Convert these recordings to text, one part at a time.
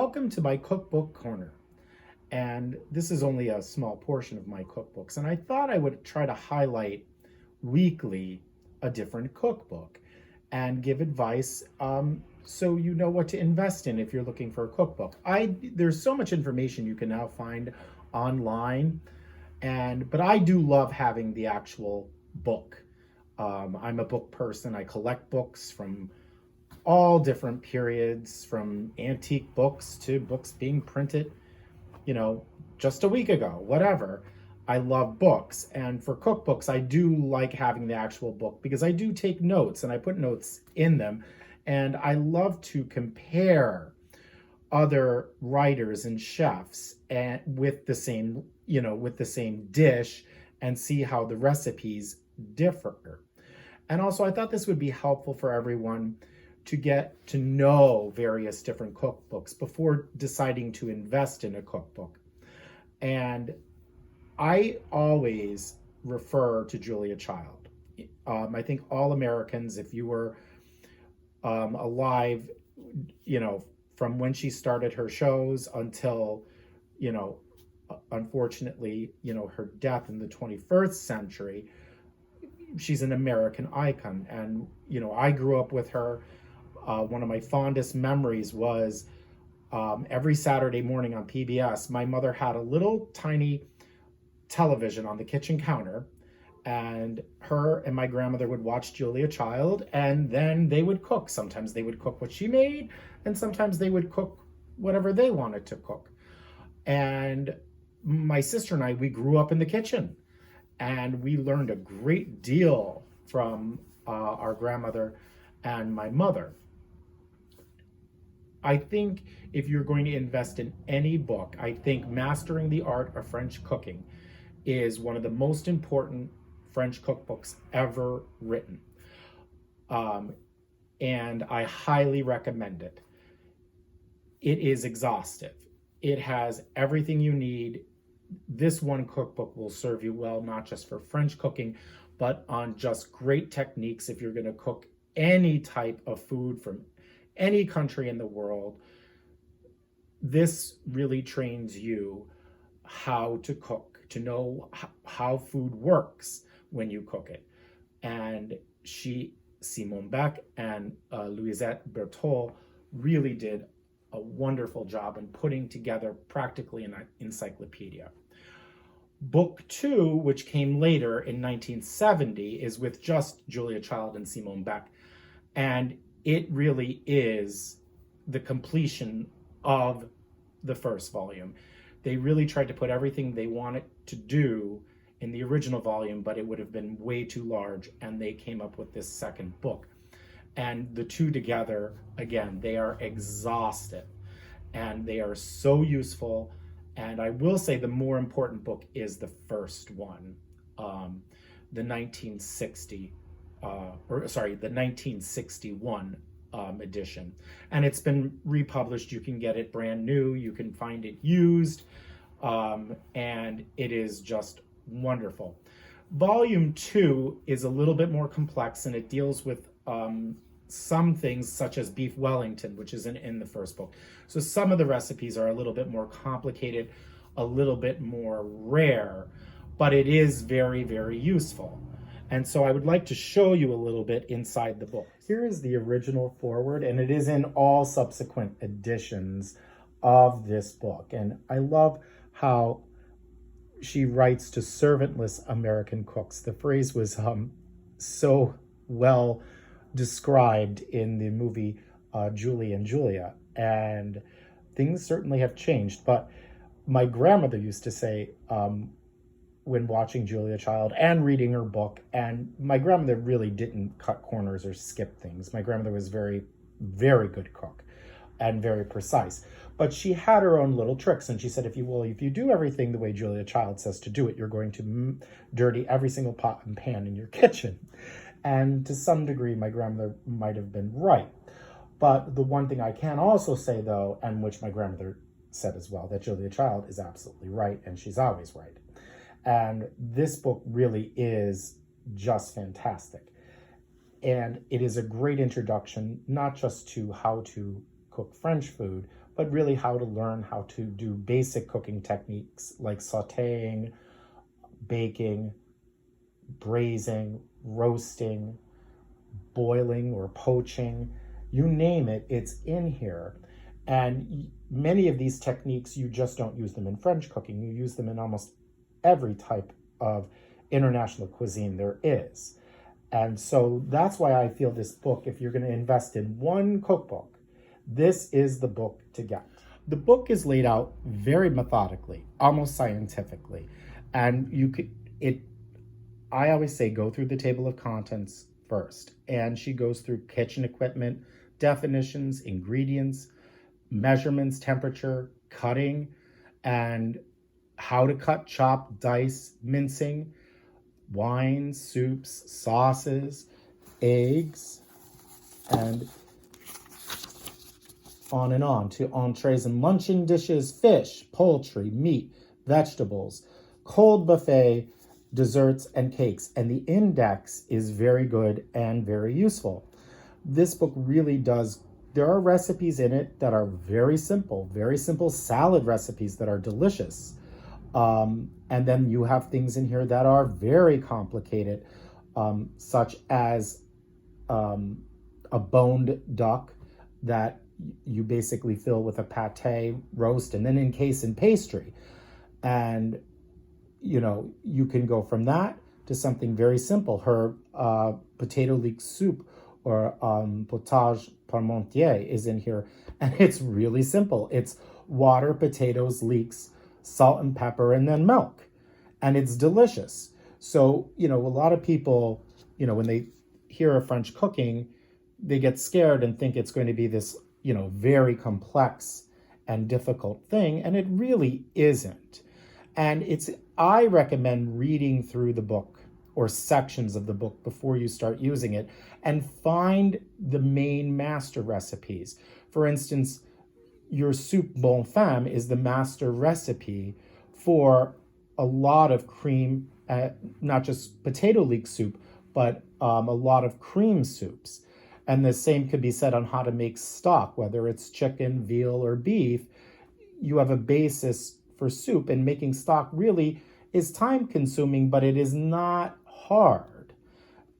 Welcome to my cookbook corner. And this is only a small portion of my cookbooks. And I thought I would try to highlight weekly a different cookbook and give advice so you know what to invest in if you're looking for a cookbook. There's so much information you can now find online, but I do love having the actual book. I'm a book person. I collect books from all different periods, from antique books to books being printed, you know, just a week ago, whatever. I love books. And for cookbooks, I do like having the actual book because I do take notes and I put notes in them. And I love to compare other writers and chefs and with the same, with the same dish and see how the recipes differ. And also I thought this would be helpful for everyone to get to know various different cookbooks before deciding to invest in a cookbook. And I always refer to Julia Child. I think all Americans, if you were alive, from when she started her shows until, unfortunately, her death in the 21st century, she's an American icon. And, I grew up with her. One of my fondest memories was every Saturday morning on PBS, my mother had a little tiny television on the kitchen counter, and her and my grandmother would watch Julia Child, and then they would cook. Sometimes they would cook what she made, and sometimes they would cook whatever they wanted to cook. And my sister and I, we grew up in the kitchen, and we learned a great deal from our grandmother and my mother. I think if you're going to invest in any book, I think Mastering the Art of French Cooking is one of the most important French cookbooks ever written. And I highly recommend it. It is exhaustive. It has everything you need. This one cookbook will serve you well, not just for French cooking, but on just great techniques if you're going to cook any type of food from any country in the world. This really trains you how to cook, to know how food works when you cook it. And Simone Beck and Louisette Bertholle really did a wonderful job in putting together practically an encyclopedia. Book 2, which came later in 1970, is with just Julia Child and Simone Beck. And it really is the completion of the first volume. They really tried to put everything they wanted to do in the original volume, but it would have been way too large, and they came up with this second book. And the two together, again, they are exhaustive, and they are so useful. And I will say the more important book is the first one, the 1961 edition. And it's been republished. You can get it brand new. You can find it used. And it is just wonderful. Volume 2 is a little bit more complex, and it deals with some things such as beef Wellington, which isn't in the first book. So some of the recipes are a little bit more complicated, a little bit more rare, but it is very, very useful. And so I would like to show you a little bit inside the book. Here is the original foreword, and it is in all subsequent editions of this book. And I love how she writes to servantless American cooks. The phrase was so well described in the movie Julie and Julia, and things certainly have changed. But my grandmother used to say, when watching Julia Child and reading her book, and my grandmother really didn't cut corners or skip things. My grandmother was very, very good cook and very precise. But she had her own little tricks, and she said, if you do everything the way Julia Child says to do it, you're going to dirty every single pot and pan in your kitchen. And to some degree, my grandmother might have been right. But the one thing I can also say, though, and which my grandmother said as well, that Julia Child is absolutely right, and she's always right. And this book really is just fantastic. And it is a great introduction, not just to how to cook French food, but really how to learn how to do basic cooking techniques like sautéing, baking, braising, roasting, boiling or poaching, you name it, it's in here. And many of these techniques, you just don't use them in French cooking. You use them in almost every type of international cuisine there is. And so that's why I feel this book, if you're going to invest in one cookbook, this is the book to get. The book is laid out very methodically, almost scientifically. And I always say, go through the table of contents first. And she goes through kitchen equipment, definitions, ingredients, measurements, temperature, cutting, and how to cut, chop, dice, mincing, wines, soups, sauces, eggs, and on to entrees and luncheon dishes, fish, poultry, meat, vegetables, cold buffet, desserts, and cakes. And the index is very good and very useful. This book really does, there are recipes in it that are very simple salad recipes that are delicious. And then you have things in here that are very complicated, such as a boned duck that you basically fill with a pate roast and then encase in pastry. And, you can go from that to something very simple. Her potato leek soup or potage parmentier is in here. And it's really simple. It's water, potatoes, leeks, salt and pepper, and then milk. And it's delicious. So, a lot of people, when they hear of French cooking, they get scared and think it's going to be this, very complex and difficult thing. And it really isn't. And I recommend reading through the book or sections of the book before you start using it and find the main master recipes. For instance, your soup bonne femme is the master recipe for a lot of cream, not just potato leek soup, but a lot of cream soups. And the same could be said on how to make stock, whether it's chicken, veal, or beef. You have a basis for soup, and making stock really is time consuming, but it is not hard.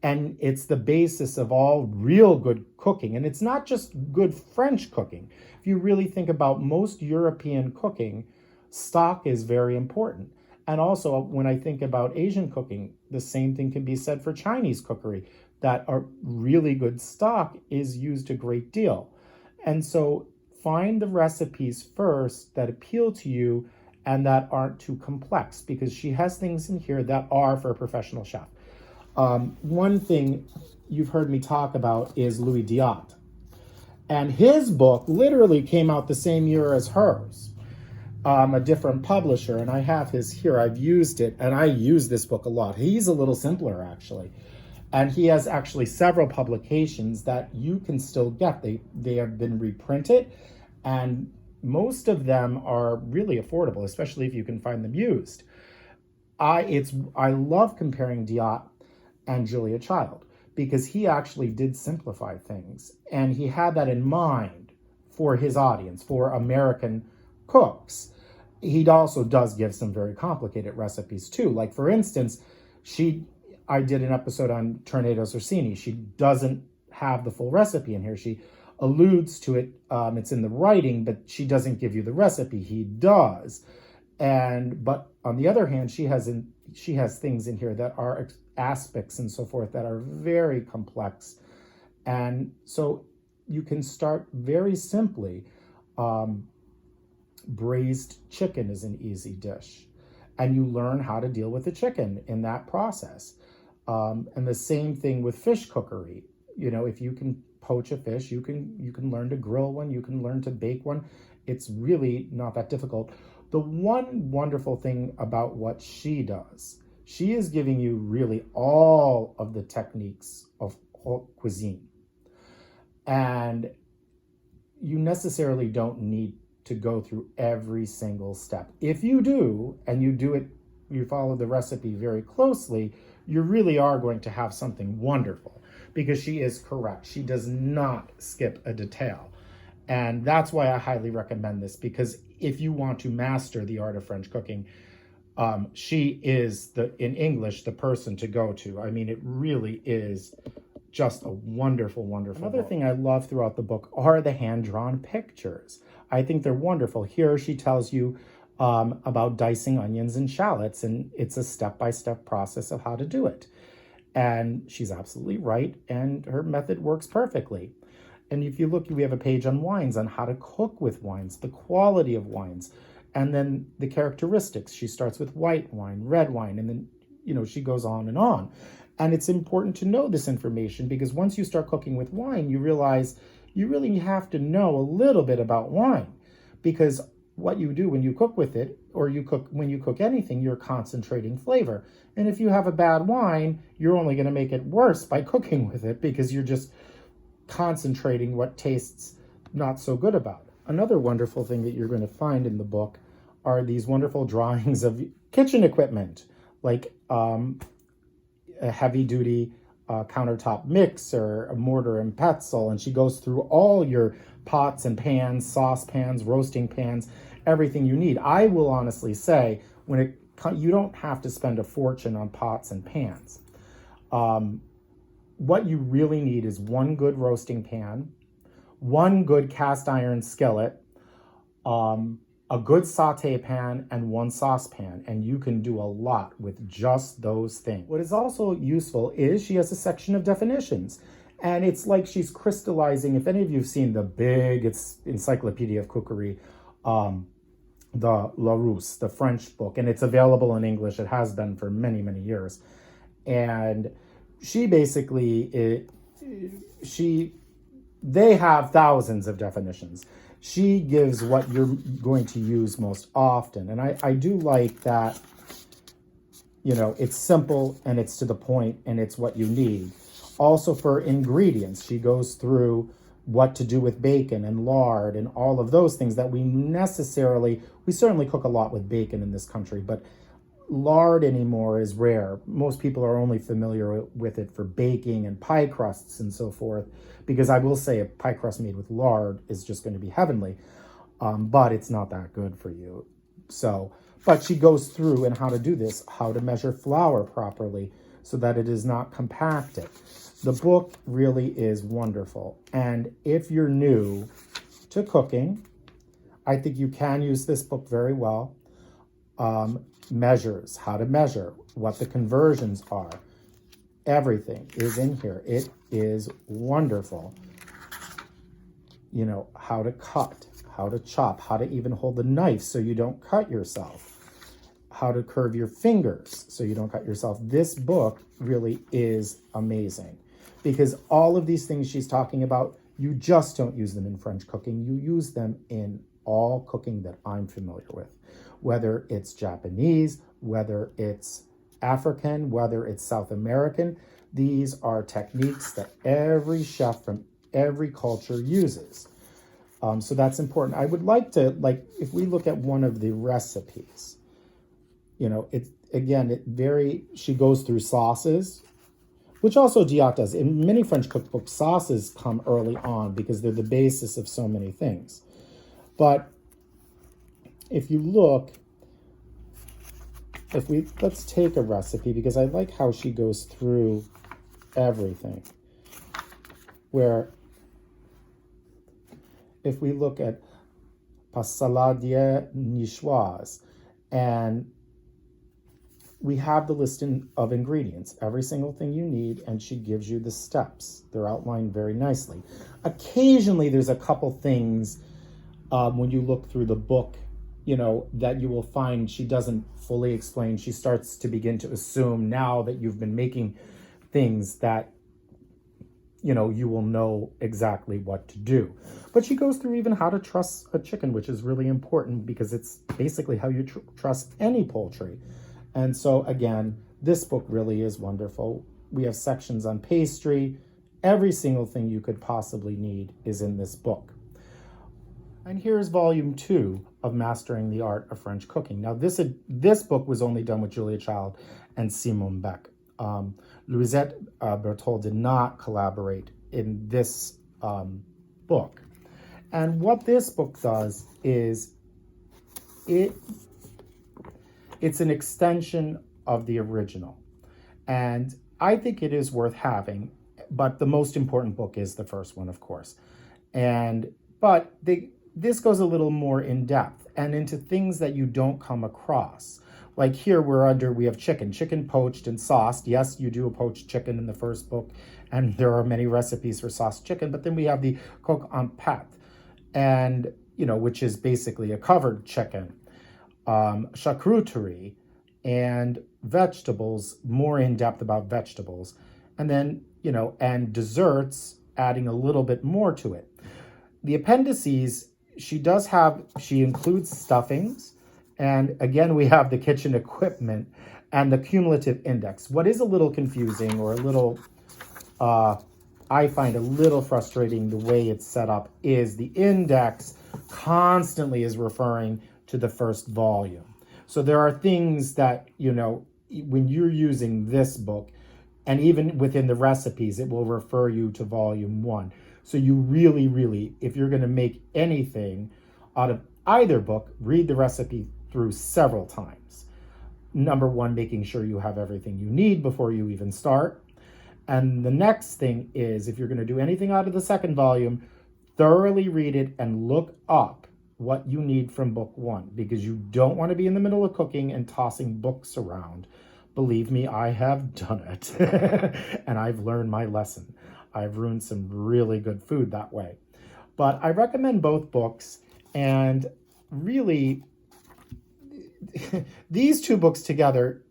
And it's the basis of all real good cooking. And it's not just good French cooking. If you really think about most European cooking, stock is very important. And also, when I think about Asian cooking, the same thing can be said for Chinese cookery, that a really good stock is used a great deal. And so find the recipes first that appeal to you and that aren't too complex, because she has things in here that are for a professional chef. One thing you've heard me talk about is Louis Diot. And his book literally came out the same year as hers, a different publisher. And I have his here. I've used it, and I use this book a lot. He's a little simpler, actually. And he has actually several publications that you can still get. They have been reprinted, and most of them are really affordable, especially if you can find them used. I love comparing Diot and Julia Child, because he actually did simplify things, and he had that in mind for his audience, for American cooks. He also does give some very complicated recipes too. Like, for instance, I did an episode on tornadoes orsini. She doesn't have the full recipe in here. She alludes to it. It's in the writing, but she doesn't give you the recipe. He does. But on the other hand, she has things in here that are aspects and so forth that are very complex. And so you can start very simply. Braised chicken is an easy dish, and you learn how to deal with the chicken in that process. And the same thing with fish cookery. If you can poach a fish, you can learn to grill one, you can learn to bake one. It's really not that difficult. The one wonderful thing about what she does, she is giving you really all of the techniques of haute cuisine. And you necessarily don't need to go through every single step. If you do, and you follow the recipe very closely, you really are going to have something wonderful, because she is correct. She does not skip a detail. And that's why I highly recommend this, because if you want to master the art of French cooking, she is, in English, the person to go to. I mean, it really is just a wonderful, wonderful Another book. Thing I love throughout the book are the hand-drawn pictures. I think they're wonderful. Here she tells you about dicing onions and shallots, and it's a step-by-step process of how to do it. And she's absolutely right, and her method works perfectly. And if you look, we have a page on wines, on how to cook with wines, the quality of wines, and then the characteristics. She starts with white wine, red wine, and then, she goes on and on. And it's important to know this information, because once you start cooking with wine, you realize you really have to know a little bit about wine, because what you do when you cook with it, or when you cook anything, you're concentrating flavor. And if you have a bad wine, you're only going to make it worse by cooking with it, because you're just concentrating what tastes not so good about it. Another wonderful thing that you're going to find in the book are these wonderful drawings of kitchen equipment, like a heavy-duty countertop mixer, a mortar and pestle, and she goes through all your pots and pans, saucepans, roasting pans, everything you need. I will honestly say, you don't have to spend a fortune on pots and pans. What you really need is one good roasting pan, one good cast iron skillet, a good saute pan, and one saucepan, and you can do a lot with just those things. What is also useful is she has a section of definitions, and it's like she's crystallizing. If any of you have seen the big encyclopedia of cookery, the Larousse, the French book, and it's available in English. It has been for many, many years. And she basically, they have thousands of definitions. She gives what you're going to use most often. And I do like that, it's simple and it's to the point and it's what you need. Also for ingredients, she goes through what to do with bacon and lard and all of those things that we certainly cook a lot with bacon in this country, but lard anymore is rare. Most people are only familiar with it for baking and pie crusts and so forth, because I will say a pie crust made with lard is just going to be heavenly, but it's not that good for you. But she goes through and how to do this, how to measure flour properly so that it is not compacted. The book really is wonderful. And if you're new to cooking, I think you can use this book very well. Measures, how to measure, what the conversions are. Everything is in here. It is wonderful. How to cut, how to chop, how to even hold the knife so you don't cut yourself, how to curve your fingers so you don't cut yourself. This book really is amazing, because all of these things she's talking about, you just don't use them in French cooking. You use them in all cooking that I'm familiar with, whether it's Japanese, whether it's African, whether it's South American. These are techniques that every chef from every culture uses. So that's important. I would like to, if we look at one of the recipes, she goes through sauces, which also Diot does. In many French cookbooks, sauces come early on because they're the basis of so many things. But if you look, let's take a recipe, because I like how she goes through everything. Where if we look at salade niçoise, and we have the list of ingredients, every single thing you need, and she gives you the steps. They're outlined very nicely. Occasionally, there's a couple things when you look through the book, that you will find she doesn't fully explain. She starts to begin to assume, now that you've been making things, that you will know exactly what to do. But she goes through even how to truss a chicken, which is really important, because it's basically how you truss any poultry. And so again, this book really is wonderful. We have sections on pastry. Every single thing you could possibly need is in this book. And here's volume 2 of Mastering the Art of French Cooking. Now, this book was only done with Julia Child and Simone Beck. Louisette Bertholle did not collaborate in this book. And what this book does is it's an extension of the original. And I think it is worth having, but the most important book is the first one, of course. This goes a little more in depth and into things that you don't come across. Like here we have chicken poached and sauced. Yes, you do a poached chicken in the first book, and there are many recipes for sauced chicken, but then we have the coq en pâte, and which is basically a covered chicken, charcuterie, and vegetables, more in depth about vegetables, and then and desserts, adding a little bit more to it. The appendices, she includes stuffings, and again we have the kitchen equipment and the cumulative index. What is a little confusing, or a little I find a little frustrating the way it's set up, is the index constantly is referring to the first volume. So there are things that, when you're using this book, and even within the recipes, it will refer you to volume 1. So you really, really, if you're going to make anything out of either book, read the recipe through several times. Number 1, making sure you have everything you need before you even start. And the next thing is, if you're going to do anything out of the second volume, thoroughly read it and look up what you need from book 1, because you don't want to be in the middle of cooking and tossing books around. Believe me, I have done it and I've learned my lesson. I've ruined some really good food that way. But I recommend both books, and really these two books together,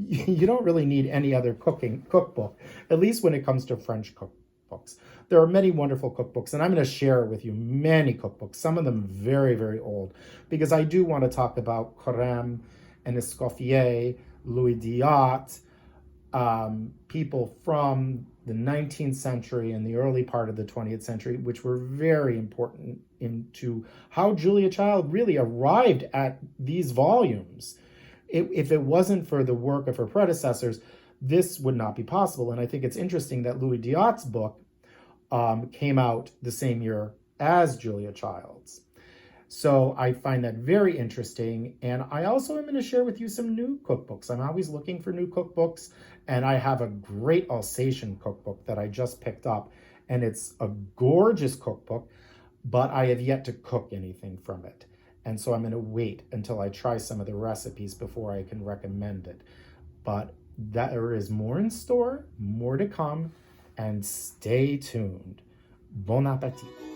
you don't really need any other cookbook, at least when it comes to French cookbooks. There are many wonderful cookbooks, and I'm going to share with you many cookbooks, some of them very, very old, because I do want to talk about Carême and Escoffier, Louisette, people from the 19th century and the early part of the 20th century, which were very important into how Julia Child really arrived at these volumes. If it wasn't for the work of her predecessors, this would not be possible. And I think it's interesting that Louisette's book came out the same year as Julia Child's. So I find that very interesting. And I also am going to share with you some new cookbooks. I'm always looking for new cookbooks. And I have a great Alsatian cookbook that I just picked up. And it's a gorgeous cookbook, but I have yet to cook anything from it. And so I'm going to wait until I try some of the recipes before I can recommend it. But there is more in store, more to come, and stay tuned. Bon appétit.